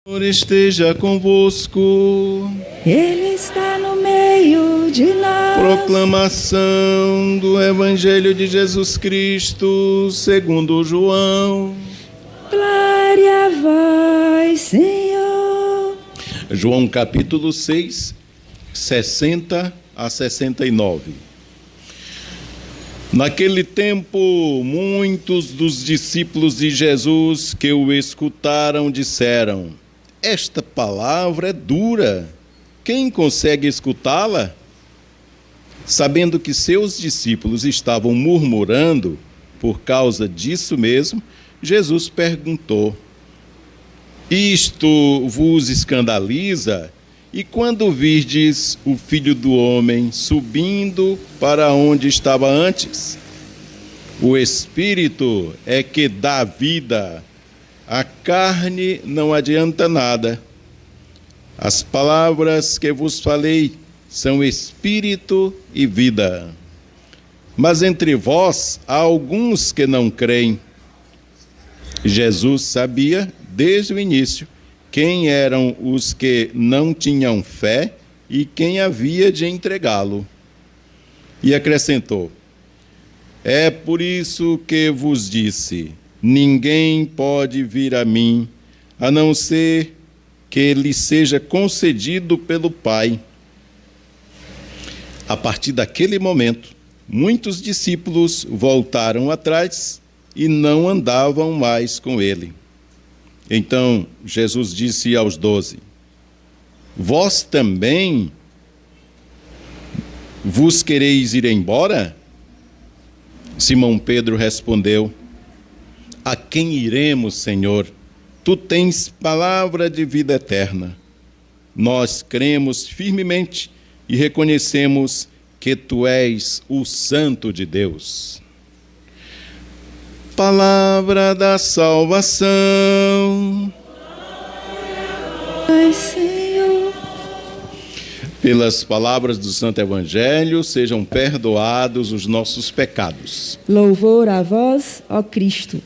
Senhor esteja convosco. Ele está no meio de nós. Proclamação do Evangelho de Jesus Cristo segundo João. Glória a vós, Senhor. João capítulo 6, 60 a 69. Naquele tempo, muitos dos discípulos de Jesus que o escutaram disseram: esta palavra é dura, quem consegue escutá-la? Sabendo que seus discípulos estavam murmurando por causa disso mesmo, Jesus perguntou: isto vos escandaliza? E quando virdes o Filho do Homem subindo para onde estava antes? O Espírito é que dá vida, a carne não adianta nada. As palavras que vos falei são Espírito e vida. Mas entre vós há alguns que não creem. Jesus sabia desde o início quem eram os que não tinham fé e quem havia de entregá-lo. E acrescentou: é por isso que vos disse, ninguém pode vir a mim, a não ser que lhe seja concedido pelo Pai. A partir daquele momento, muitos discípulos voltaram atrás e não andavam mais com ele. Então Jesus disse aos 12: vós também vos quereis ir embora? Simão Pedro respondeu: a quem iremos, Senhor? Tu tens palavra de vida eterna. Nós cremos firmemente e reconhecemos que tu és o Santo de Deus. Palavra da salvação. Ai, Senhor. Pelas palavras do Santo Evangelho, sejam perdoados os nossos pecados. Louvor a vós, ó Cristo.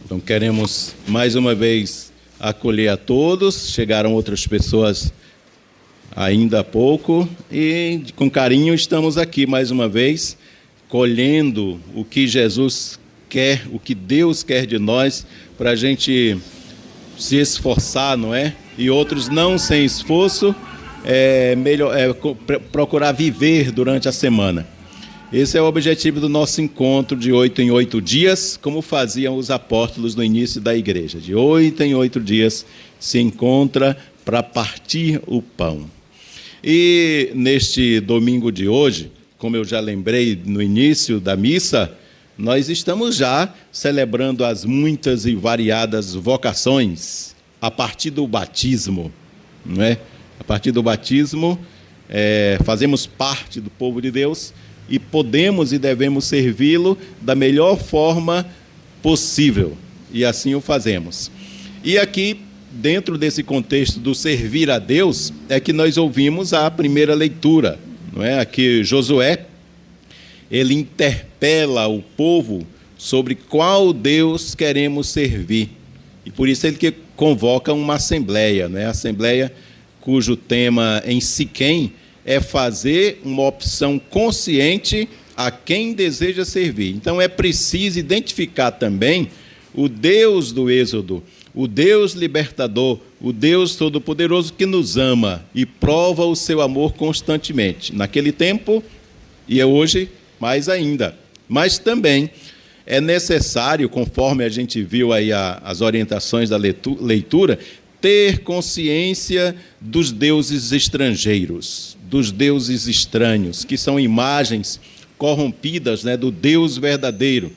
Então queremos mais uma vez acolher a todos. Chegaram outras pessoas ainda há pouco e com carinho estamos aqui mais uma vez, colhendo o que Jesus quer, o que Deus quer de nós, para a gente se esforçar, não é? E outros não sem esforço, procurar viver durante a semana. Esse é o objetivo do nosso encontro de 8 em 8 dias, como faziam os apóstolos no início da igreja. De 8 em 8 dias se encontra para partir o pão. E neste domingo de hoje, como eu já lembrei no início da missa, nós estamos já celebrando as muitas e variadas vocações a partir do batismo, não é? A partir do batismo, fazemos parte do povo de Deus e podemos e devemos servi-lo da melhor forma possível, e assim o fazemos. E aqui, dentro desse contexto do servir a Deus, é que nós ouvimos a primeira leitura, não é? Aqui Josué, ele interpela o povo sobre qual Deus queremos servir. E por isso ele que convoca uma assembleia, né? Assembleia cujo tema em Siquém é fazer uma opção consciente a quem deseja servir. Então é preciso identificar também o Deus do Êxodo, o Deus libertador, o Deus todo-poderoso que nos ama e prova o seu amor constantemente. Naquele tempo e hoje mais ainda. Mas também é necessário, conforme a gente viu aí as orientações da leitura, ter consciência dos deuses estrangeiros, dos deuses estranhos, que são imagens corrompidas, né, do Deus verdadeiro.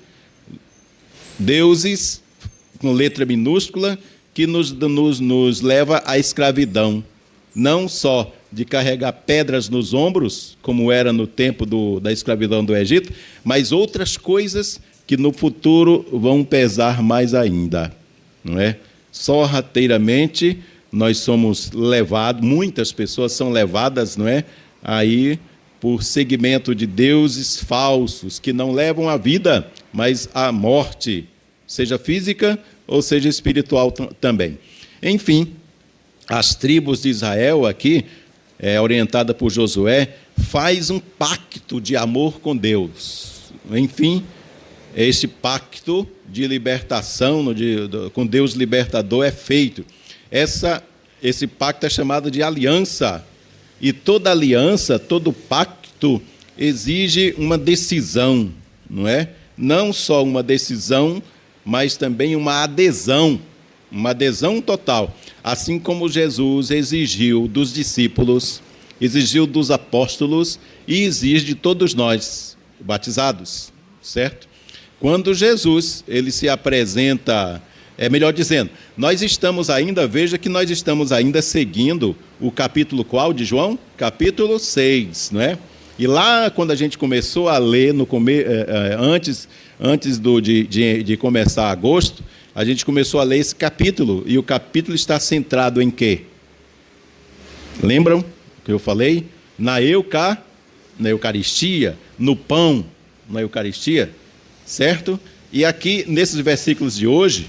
Deuses com letra minúscula que nos leva à escravidão, não só de carregar pedras nos ombros, como era no tempo da escravidão do Egito, mas outras coisas que no futuro vão pesar mais ainda, não é? Sorrateiramente nós somos levados, muitas pessoas são levadas, não é? Aí por seguimento de deuses falsos que não levam à vida, mas à morte, seja física ou seja espiritual também. Enfim, as tribos de Israel aqui, orientada por Josué, faz um pacto de amor com Deus. Enfim, esse pacto de libertação com Deus libertador é feito. Esse pacto é chamado de aliança. E toda aliança, todo pacto exige uma decisão, não é? Não só uma decisão, mas também uma adesão total. Assim como Jesus exigiu dos discípulos, exigiu dos apóstolos e exige de todos nós, batizados, certo? Quando Jesus, ele se apresenta, melhor dizendo, nós estamos ainda, veja que nós estamos ainda seguindo o capítulo qual de João? Capítulo 6, não é? E lá, quando a gente começou a ler, antes de começar agosto, a gente começou a ler esse capítulo, e o capítulo está centrado em quê? Lembram que eu falei? Na Eucaristia, no pão, na Eucaristia, certo? E aqui, nesses versículos de hoje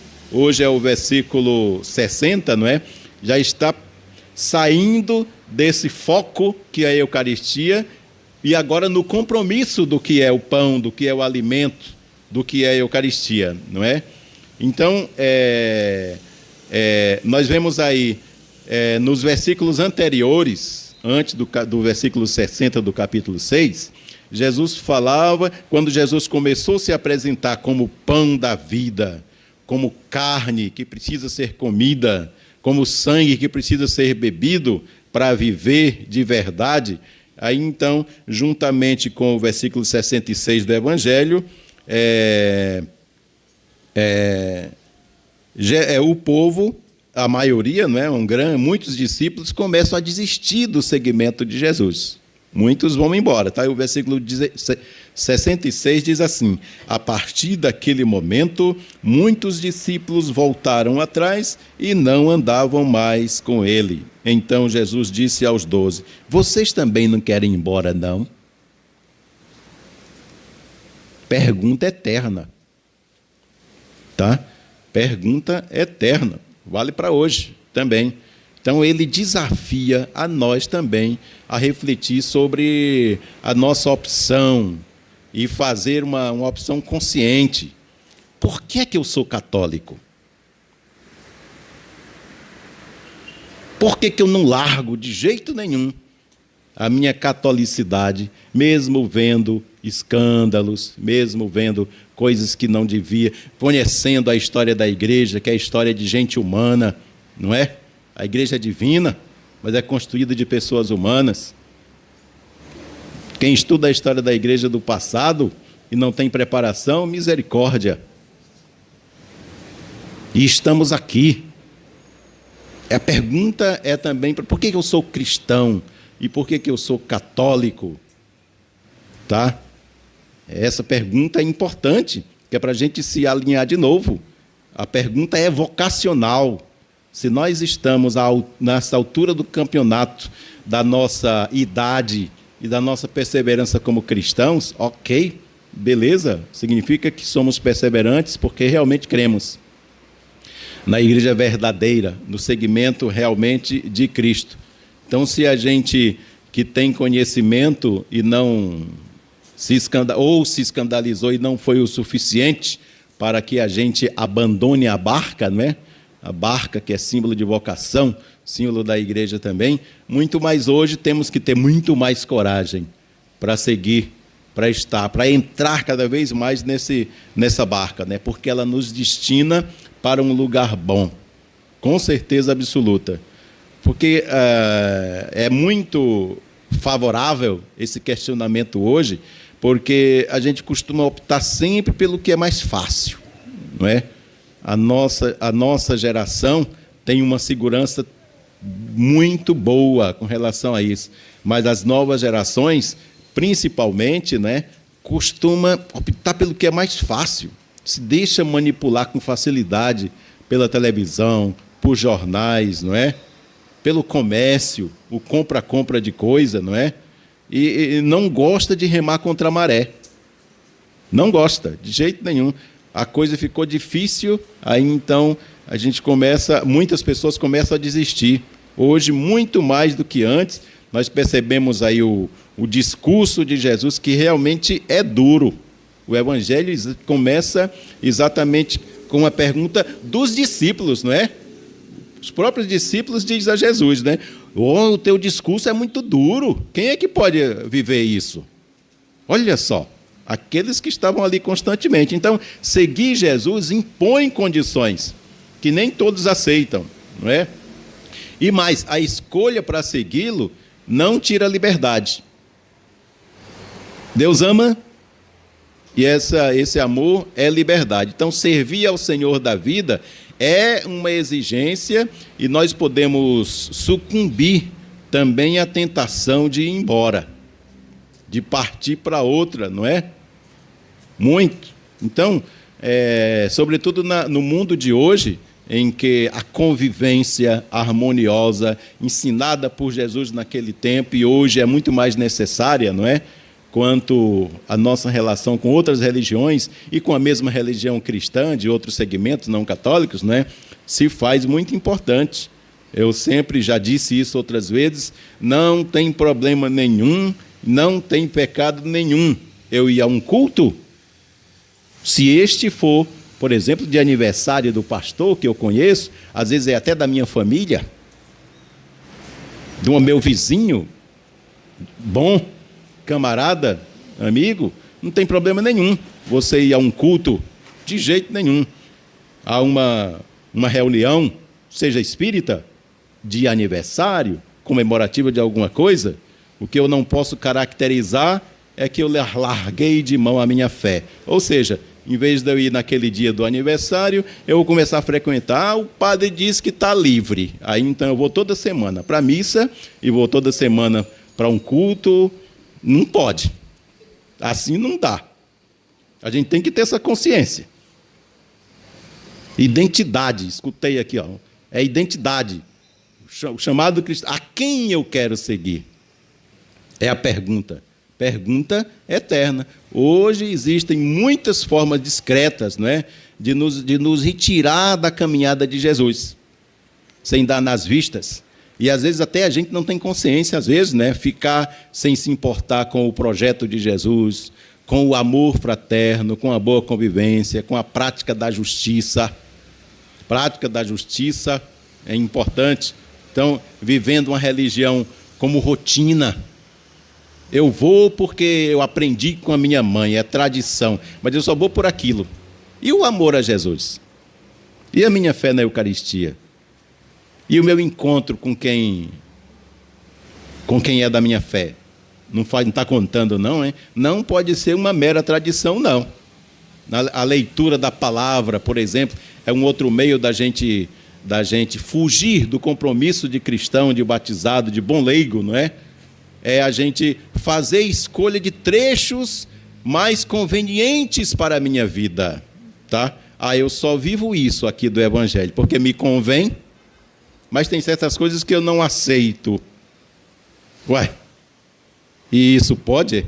é o versículo 60, não é? Já está saindo desse foco que é a Eucaristia, e agora no compromisso do que é o pão, do que é o alimento, do que é a Eucaristia, não é? Então, nós vemos aí, nos versículos anteriores, antes do versículo 60 do capítulo 6, Jesus falava, quando Jesus começou a se apresentar como pão da vida, como carne que precisa ser comida, como sangue que precisa ser bebido para viver de verdade, aí então, juntamente com o versículo 66 do Evangelho, o povo, a maioria, não é, muitos discípulos começam a desistir do seguimento de Jesus. Muitos vão embora. Tá? O versículo 66 diz assim: a partir daquele momento, muitos discípulos voltaram atrás e não andavam mais com ele. Então Jesus disse aos 12: vocês também não querem ir embora, não? Pergunta eterna. Tá? Pergunta eterna. Vale para hoje também. Então, ele desafia a nós também a refletir sobre a nossa opção e fazer uma opção consciente. Por que é que eu sou católico? Por que que eu não largo de jeito nenhum a minha catolicidade, mesmo vendo escândalos, mesmo vendo coisas que não devia, conhecendo a história da igreja, que é a história de gente humana, não é? A igreja é divina, mas é construída de pessoas humanas. Quem estuda a história da igreja do passado e não tem preparação, misericórdia. E estamos aqui. A pergunta é também, por que eu sou cristão e por que eu sou católico? Tá? Essa pergunta é importante, que é para a gente se alinhar de novo. A pergunta é vocacional. Se nós estamos nessa altura do campeonato, da nossa idade e da nossa perseverança como cristãos, ok, beleza, significa que somos perseverantes porque realmente cremos na igreja verdadeira, no segmento realmente de Cristo. Então, se a gente que tem conhecimento e não se escandalizou e não foi o suficiente para que a gente abandone a barca, não é? A barca, que é símbolo de vocação, símbolo da igreja também, muito mais hoje temos que ter muito mais coragem para seguir, para entrar cada vez mais nessa barca, né? Porque ela nos destina para um lugar bom, com certeza absoluta. Porque é muito favorável esse questionamento hoje, porque a gente costuma optar sempre pelo que é mais fácil, não é? A nossa geração tem uma segurança muito boa com relação a isso, mas as novas gerações, principalmente, né, costuma optar pelo que é mais fácil, se deixa manipular com facilidade pela televisão, por jornais, não é? Pelo comércio, o compra de coisa, não é? E não gosta de remar contra a maré. Não gosta, de jeito nenhum. A coisa ficou difícil, aí então muitas pessoas começam a desistir. Hoje, muito mais do que antes, nós percebemos aí o discurso de Jesus, que realmente é duro. O Evangelho começa exatamente com a pergunta dos discípulos, não é? Os próprios discípulos dizem a Jesus, né? O teu discurso é muito duro. Quem é que pode viver isso? Olha só, aqueles que estavam ali constantemente. Então, seguir Jesus impõe condições que nem todos aceitam, não é? E mais, a escolha para segui-lo não tira a liberdade. Deus ama e esse amor é liberdade. Então, servir ao Senhor da vida é uma exigência e nós podemos sucumbir também à tentação de ir embora, de partir para outra, não é? Muito. Então, sobretudo no mundo de hoje, em que a convivência harmoniosa, ensinada por Jesus naquele tempo e hoje é muito mais necessária, não é? Quanto a nossa relação com outras religiões e com a mesma religião cristã, de outros segmentos não católicos, não é? Se faz muito importante. Eu sempre já disse isso outras vezes, não tem problema nenhum, não tem pecado nenhum eu ir a um culto, se este for, por exemplo, de aniversário do pastor que eu conheço, às vezes é até da minha família, do meu vizinho, bom, camarada, amigo, não tem problema nenhum você ir a um culto, de jeito nenhum, a uma reunião, seja espírita, de aniversário, comemorativa de alguma coisa. O que eu não posso caracterizar é que eu larguei de mão a minha fé. Ou seja, em vez de eu ir naquele dia do aniversário, eu vou começar a frequentar, o padre diz que está livre. Aí então eu vou toda semana para a missa e vou toda semana para um culto. Não pode. Assim não dá. A gente tem que ter essa consciência. Identidade, escutei aqui, ó. É identidade. O chamado cristão. A quem eu quero seguir? É a pergunta. Pergunta eterna. Hoje existem muitas formas discretas, não é? de nos retirar da caminhada de Jesus, sem dar nas vistas. E às vezes até a gente não tem consciência, às vezes, né? Ficar sem se importar com o projeto de Jesus, com o amor fraterno, com a boa convivência, com a prática da justiça. Prática da justiça é importante. Então, vivendo uma religião como rotina. Eu vou porque eu aprendi com a minha mãe, é tradição, mas eu só vou por aquilo. E o amor a Jesus? E a minha fé na Eucaristia? E o meu encontro com quem é da minha fé? Não está contando, não, hein? Não pode ser uma mera tradição, não. A leitura da palavra, por exemplo, é um outro meio da gente fugir do compromisso de cristão, de batizado, de bom leigo, não é? É a gente fazer escolha de trechos mais convenientes para a minha vida, tá? Eu só vivo isso aqui do Evangelho, porque me convém, mas tem certas coisas que eu não aceito. Ué, e isso pode?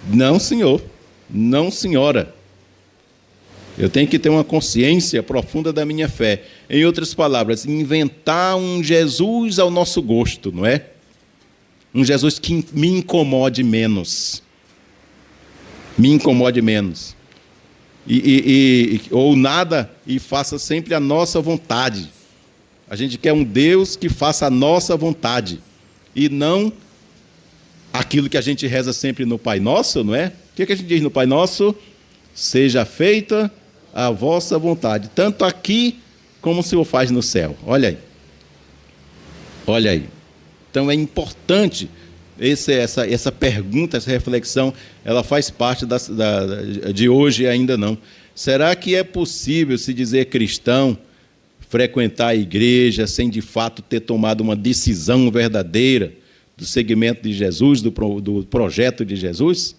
Não, senhor. Não, senhora. Eu tenho que ter uma consciência profunda da minha fé. Em outras palavras, inventar um Jesus ao nosso gosto, não é? Um Jesus que me incomode menos. Me incomode menos. Ou nada, e faça sempre a nossa vontade. A gente quer um Deus que faça a nossa vontade. E não aquilo que a gente reza sempre no Pai Nosso, não é? O que a gente diz no Pai Nosso? Seja feita a vossa vontade, tanto aqui como o Senhor faz no céu. Olha aí. Olha aí. Então é importante essa pergunta, essa reflexão, ela faz parte de hoje ainda não. Será que é possível se dizer cristão, frequentar a igreja sem de fato ter tomado uma decisão verdadeira do segmento de Jesus, do projeto de Jesus?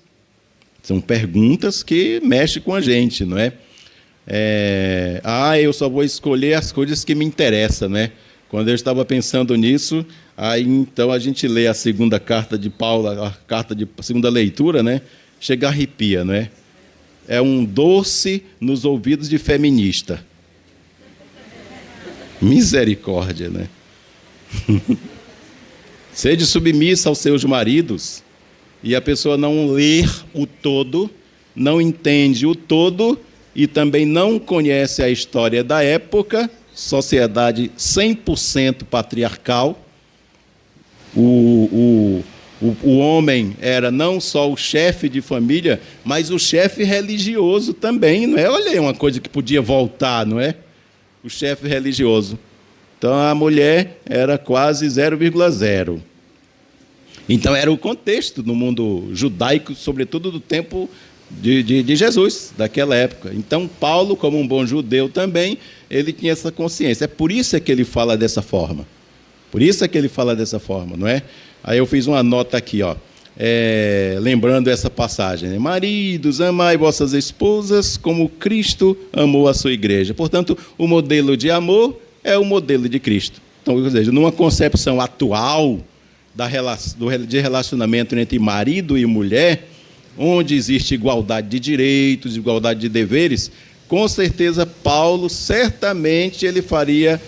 São perguntas que mexem com a gente, não é? Eu só vou escolher as coisas que me interessam, né? Quando eu estava pensando nisso, aí então a gente lê a segunda carta de Paulo, a carta de segunda leitura, né? Chega a arrepia, não é? É um doce nos ouvidos de feminista. Misericórdia, né? Sede submissa aos seus maridos. E a pessoa não lê o todo, não entende o todo e também não conhece a história da época, sociedade 100% patriarcal. O homem era não só o chefe de família, mas o chefe religioso também, não é? Olha aí uma coisa que podia voltar, não é? O chefe religioso. Então, a mulher era quase 0,0. Então, era o contexto no mundo judaico, sobretudo do tempo de Jesus, daquela época. Então, Paulo, como um bom judeu também, ele tinha essa consciência. É por isso que ele fala dessa forma. Por isso que ele fala dessa forma, não é? Aí eu fiz uma nota aqui, ó, lembrando essa passagem. Né? Maridos, amai vossas esposas como Cristo amou a sua igreja. Portanto, o modelo de amor é o modelo de Cristo. Então, ou seja, numa concepção atual de relacionamento entre marido e mulher, onde existe igualdade de direitos, igualdade de deveres, com certeza Paulo, certamente, ele faria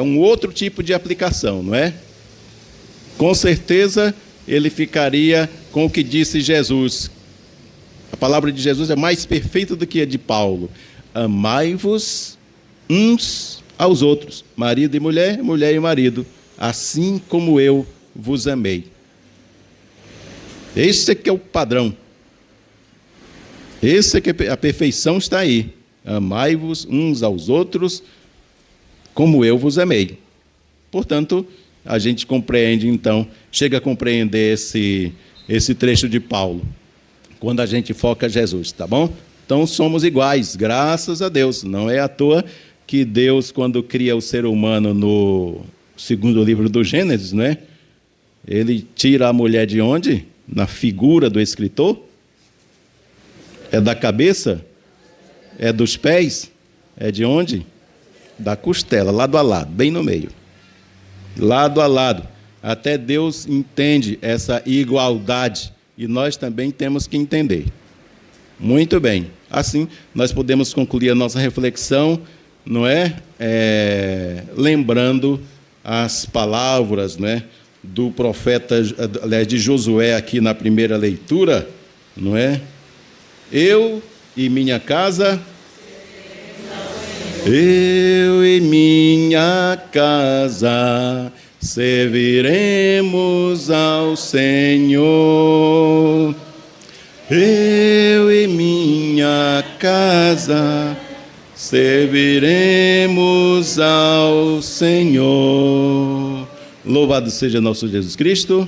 um outro tipo de aplicação, não é? Com certeza, ele ficaria com o que disse Jesus. A palavra de Jesus é mais perfeita do que a de Paulo. Amai-vos uns aos outros, marido e mulher, mulher e marido, assim como eu vos amei. Esse é que é o padrão. Esse é que a perfeição está aí. Amai-vos uns aos outros, como eu vos amei. Portanto, a gente compreende, então, chega a compreender esse trecho de Paulo, quando a gente foca Jesus, tá bom? Então, somos iguais, graças a Deus. Não é à toa que Deus, quando cria o ser humano no segundo livro do Gênesis, não é? Ele tira a mulher de onde? Na figura do escritor? É da cabeça? É dos pés? É de onde? Da costela, lado a lado, bem no meio. Lado a lado. Até Deus entende essa igualdade e nós também temos que entender. Muito bem. Assim, nós podemos concluir a nossa reflexão, não é? Lembrando as palavras, não é? Do profeta, aliás, de Josué aqui na primeira leitura, não é? Eu e minha casa, eu e minha casa serviremos ao Senhor. Eu e minha casa serviremos ao Senhor. Louvado seja nosso Jesus Cristo.